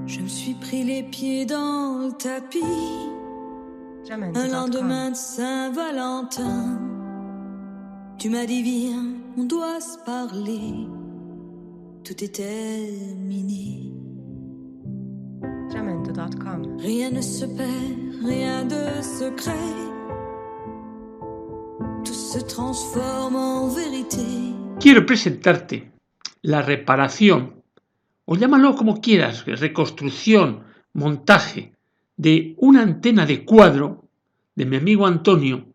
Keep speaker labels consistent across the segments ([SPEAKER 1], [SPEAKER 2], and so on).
[SPEAKER 1] Je me suis pris les pieds dans le tapis. Un lendemain de Saint-Valentin. Tu m'as dit viens, on doit se parler. Tout est terminé.
[SPEAKER 2] Jamendo.com.
[SPEAKER 1] Rien ne se perd, rien de secret. Tout se transforme en vérité.
[SPEAKER 3] Quiero presentarte la reparación, o llámalo como quieras, reconstrucción, montaje, de una antena de cuadro de mi amigo Antonio,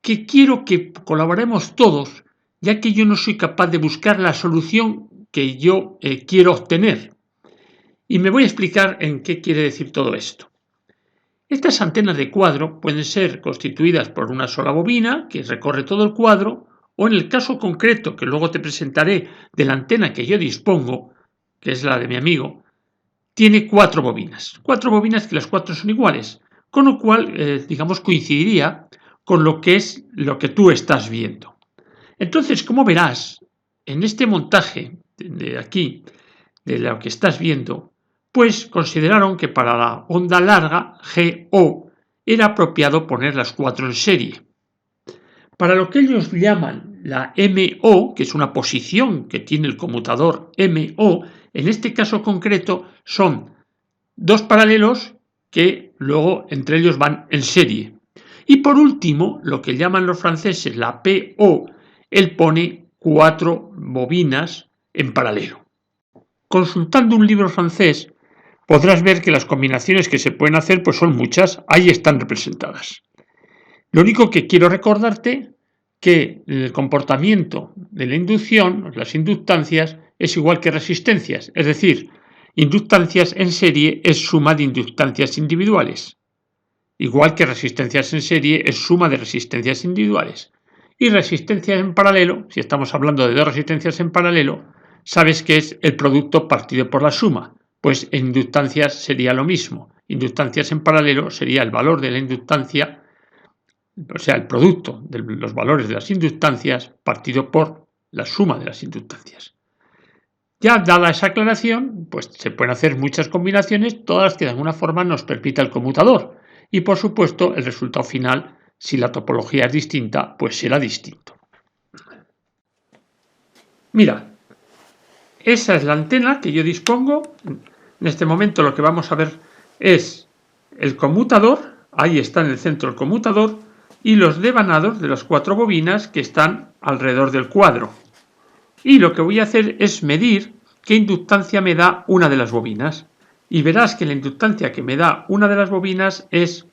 [SPEAKER 3] que quiero que colaboremos todos, ya que yo no soy capaz de buscar la solución que yo quiero obtener. Y me voy a explicar en qué quiere decir todo esto. Estas antenas de cuadro pueden ser constituidas por una sola bobina que recorre todo el cuadro, o en el caso concreto que luego te presentaré de la antena que yo dispongo, que es la de mi amigo, tiene 4 bobinas. 4 bobinas que las 4 son iguales, con lo cual, digamos, coincidiría con lo que tú estás viendo. Entonces, como verás, en este montaje de aquí, de lo que estás viendo, pues consideraron que para la onda larga, GO, era apropiado poner las 4 en serie. Para lo que ellos llaman la MO, que es una posición que tiene el conmutador MO, en este caso concreto son 2 paralelos que luego entre ellos van en serie. Y por último, lo que llaman los franceses la PO, él pone 4 bobinas en paralelo. Consultando un libro francés, podrás ver que las combinaciones que se pueden hacer pues son muchas, ahí están representadas. Lo único que quiero recordarte que el comportamiento de la inducción, las inductancias, es igual que resistencias, es decir, inductancias en serie es suma de inductancias individuales, igual que resistencias en serie es suma de resistencias individuales. Y resistencias en paralelo, si estamos hablando de 2 resistencias en paralelo, sabes que es el producto partido por la suma, pues en inductancias sería lo mismo. Inductancias en paralelo sería el valor de la inductancia, o sea, el producto de los valores de las inductancias partido por la suma de las inductancias. Ya dada esa aclaración, pues se pueden hacer muchas combinaciones, todas las que de alguna forma nos permita el conmutador. Y por supuesto, el resultado final, si la topología es distinta, pues será distinto. Mira, esa es la antena que yo dispongo. En este momento lo que vamos a ver es el conmutador, ahí está en el centro el conmutador, y los devanados de las 4 bobinas que están alrededor del cuadro. Y lo que voy a hacer es medir qué inductancia me da una de las bobinas. Y verás que la inductancia que me da una de las bobinas es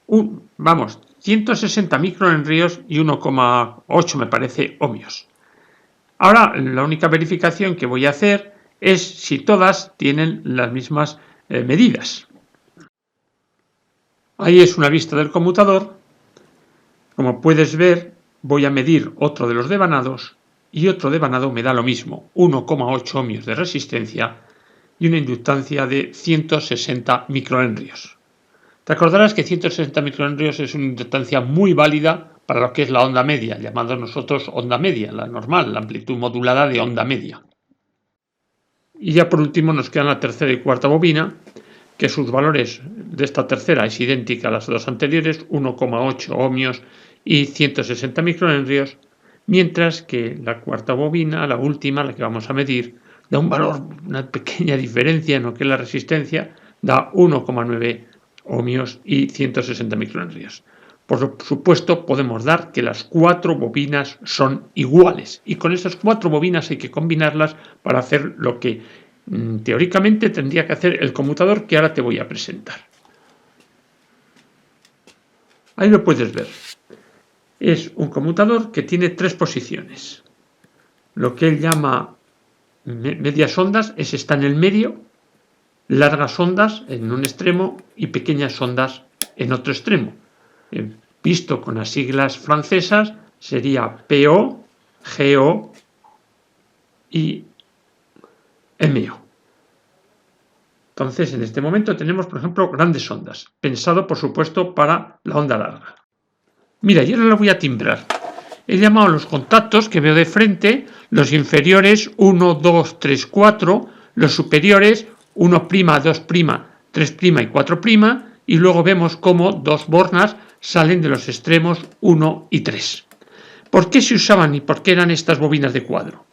[SPEAKER 3] 160 microhenrios y 1,8 me parece ohmios. Ahora la única verificación que voy a hacer es si todas tienen las mismas medidas. Ahí es una vista del conmutador. Como puedes ver, voy a medir otro de los devanados y otro devanado me da lo mismo, 1,8 ohmios de resistencia y una inductancia de 160 microhenrios. Te acordarás que 160 microhenrios es una inductancia muy válida para lo que es la onda media, llamada nosotros onda media, la normal, la amplitud modulada de onda media. Y ya por último nos quedan la tercera y cuarta bobina, que sus valores de esta tercera es idéntica a las dos anteriores, 1,8 ohmios y 160 microhenrios, mientras que la cuarta bobina, la última, la que vamos a medir, da un valor, una pequeña diferencia en lo que es la resistencia, da 1,9 ohmios y 160 microhenrios. Por supuesto, podemos dar que las 4 bobinas son iguales y con esas 4 bobinas hay que combinarlas para hacer lo que teóricamente tendría que hacer el conmutador que ahora te voy a presentar. Ahí lo puedes ver. Es un conmutador que tiene 3 posiciones. Lo que él llama medias ondas está en el medio, largas ondas en un extremo y pequeñas ondas en otro extremo. Visto con las siglas francesas sería PO, GO y MO. Entonces, en este momento tenemos, por ejemplo, grandes ondas, pensado, por supuesto, para la onda larga. Mira, yo ahora lo voy a timbrar. He llamado a los contactos que veo de frente, los inferiores 1, 2, 3, 4, los superiores 1', 2', 3' y 4', y luego vemos cómo dos bornas salen de los extremos 1 y 3. ¿Por qué se usaban y por qué eran estas bobinas de cuadro?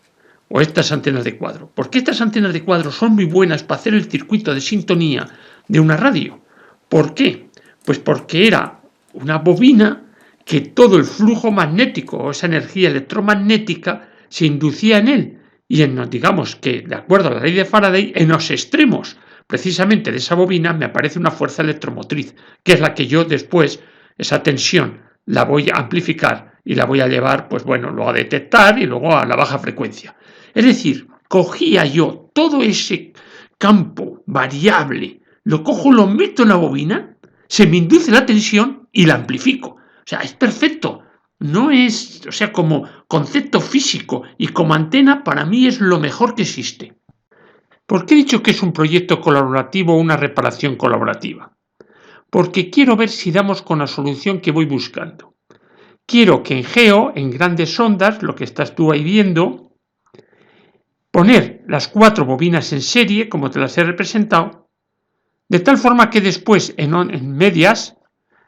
[SPEAKER 3] O estas antenas de cuadro. Porque estas antenas de cuadro son muy buenas para hacer el circuito de sintonía de una radio. ¿Por qué? Pues porque era una bobina que todo el flujo magnético o esa energía electromagnética se inducía en él. Y digamos que, de acuerdo a la ley de Faraday, en los extremos precisamente de esa bobina me aparece una fuerza electromotriz, que es la que yo después, esa tensión, la voy a amplificar y la voy a llevar, pues bueno, luego a detectar y luego a la baja frecuencia. Es decir, cogía yo todo ese campo variable, lo cojo, lo meto en la bobina, se me induce la tensión y la amplifico. O sea, es perfecto. No es, o sea, como concepto físico y como antena, para mí es lo mejor que existe. ¿Por qué he dicho que es un proyecto colaborativo o una reparación colaborativa? Porque quiero ver si damos con la solución que voy buscando. Quiero que en geo, en grandes ondas, lo que estás tú ahí viendo, poner las 4 bobinas en serie, como te las he representado, de tal forma que después en medias,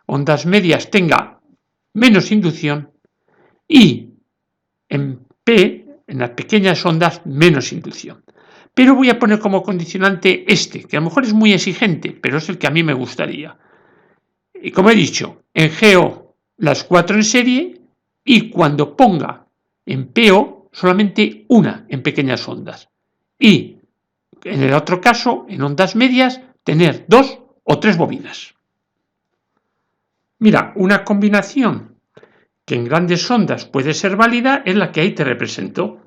[SPEAKER 3] ondas medias, tenga menos inducción y en P, en las pequeñas ondas, menos inducción. Pero voy a poner como condicionante que a lo mejor es muy exigente, pero es el que a mí me gustaría. Y como he dicho, en GO las 4 en serie y cuando ponga en PO solamente una en pequeñas ondas. Y en el otro caso, en ondas medias, tener 2 o 3 bobinas. Mira, una combinación que en grandes ondas puede ser válida es la que ahí te represento.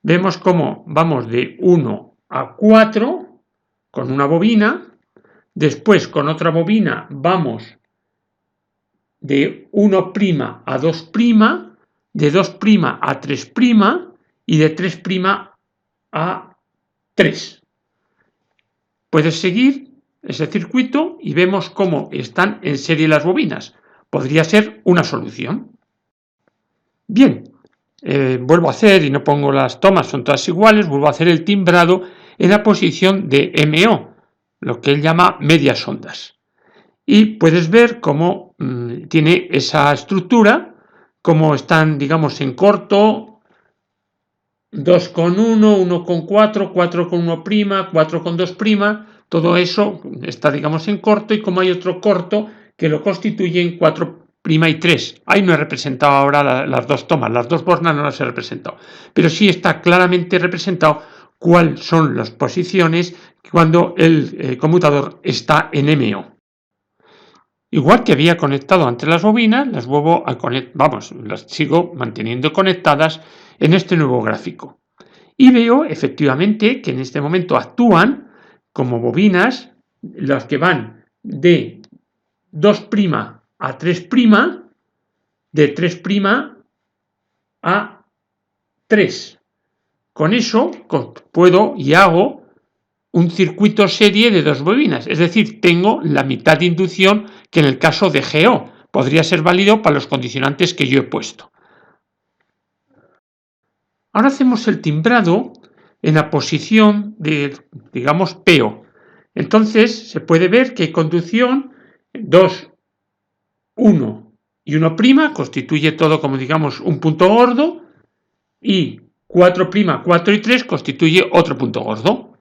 [SPEAKER 3] Vemos cómo vamos de 1 a 4 con una bobina, después con otra bobina vamos de 1' a 2', de 2' a 3' y de 3' a 3. Puedes seguir ese circuito y vemos cómo están en serie las bobinas. Podría ser una solución. Bien. Vuelvo a hacer, y no pongo las tomas, son todas iguales, vuelvo a hacer el timbrado en la posición de MO, lo que él llama medias ondas. Y puedes ver cómo tiene esa estructura, cómo están, digamos, en corto, 2 con 1, 1 con 4, 4 con 1', 4 con 2', todo eso está, digamos, en corto, y como hay otro corto que lo constituyen 4' y 3. Ahí no he representado ahora las dos tomas, las dos bornas no las he representado, pero sí está claramente representado cuáles son las posiciones cuando el conmutador está en MO. Igual que había conectado antes las bobinas, las vuelvo a las sigo manteniendo conectadas en este nuevo gráfico. Y veo efectivamente que en este momento actúan como bobinas las que van de 2' a 3', de 3' a 3. Con eso puedo y hago un circuito serie de 2 bobinas, es decir, tengo la mitad de inducción que en el caso de GO. Podría ser válido para los condicionantes que yo he puesto. Ahora hacemos el timbrado en la posición de, digamos, PO. Entonces se puede ver que hay conducción 2, 1 y 1' constituye todo como, digamos, un punto gordo, y 4', 4 y 3 constituye otro punto gordo.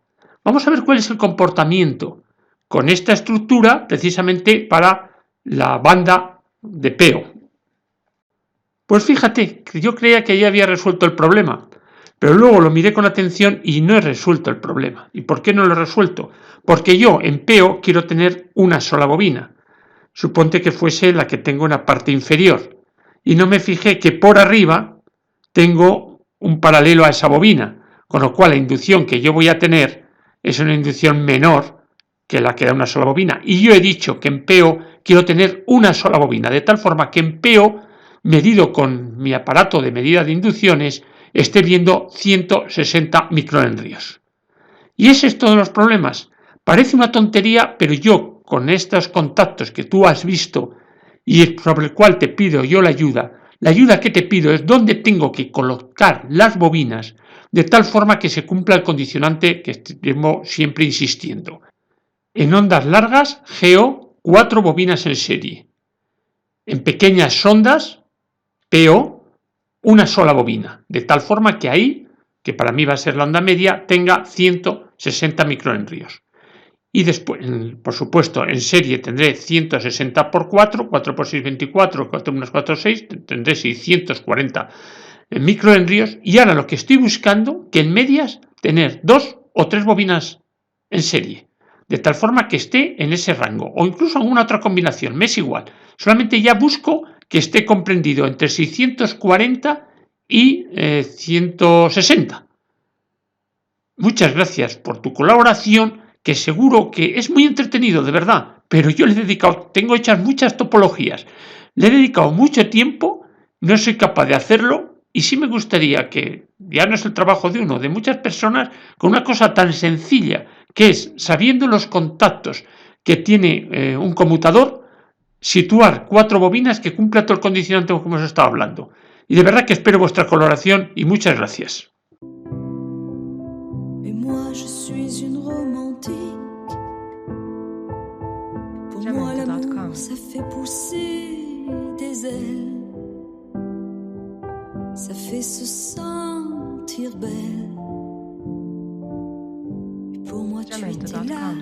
[SPEAKER 3] Vamos a ver cuál es el comportamiento con esta estructura precisamente para la banda de PO. Pues fíjate, que yo creía que ya había resuelto el problema, pero luego lo miré con atención y no he resuelto el problema. ¿Y por qué no lo he resuelto? Porque yo en PO quiero tener una sola bobina. Suponte que fuese la que tengo en la parte inferior. Y no me fijé que por arriba tengo un paralelo a esa bobina, con lo cual la inducción que yo voy a tener es una inducción menor que la que da una sola bobina. Y yo he dicho que en PO quiero tener una sola bobina, de tal forma que en PO, medido con mi aparato de medida de inducciones, esté viendo 160 microhenrios. Y ese es todos los problemas. Parece una tontería, pero yo, con estos contactos que tú has visto y sobre el cual te pido yo la ayuda que te pido es dónde tengo que colocar las bobinas, de tal forma que se cumpla el condicionante que estemos siempre insistiendo. En ondas largas, GO, 4 bobinas en serie. En pequeñas sondas, PO, una sola bobina, de tal forma que ahí, que para mí va a ser la onda media, tenga 160 microhenrios. Y después, por supuesto, en serie tendré 160 por 4, 4 por 6, 24, 4 menos 4, 6, tendré 640 microhenrios. Y ahora lo que estoy buscando, que en medias, tener 2 o 3 bobinas en serie, de tal forma que esté en ese rango, o incluso alguna otra combinación, me es igual. Solamente ya busco que esté comprendido entre 640 y 160. Muchas gracias por tu colaboración, que seguro que es muy entretenido, de verdad, pero yo le he dedicado, tengo hechas muchas topologías, le he dedicado mucho tiempo, no soy capaz de hacerlo, y sí me gustaría que, ya no es el trabajo de uno, de muchas personas, con una cosa tan sencilla, que es, sabiendo los contactos que tiene un conmutador, situar 4 bobinas que cumpla todo el condicionante como hemos estado hablando. Y de verdad que espero vuestra colaboración y muchas gracias.
[SPEAKER 1] Et moi je suis une romantique. Pour moi l'amour ça fait pousser des ailes. Ça fait se sentir belle. Et pour moi tu étais là.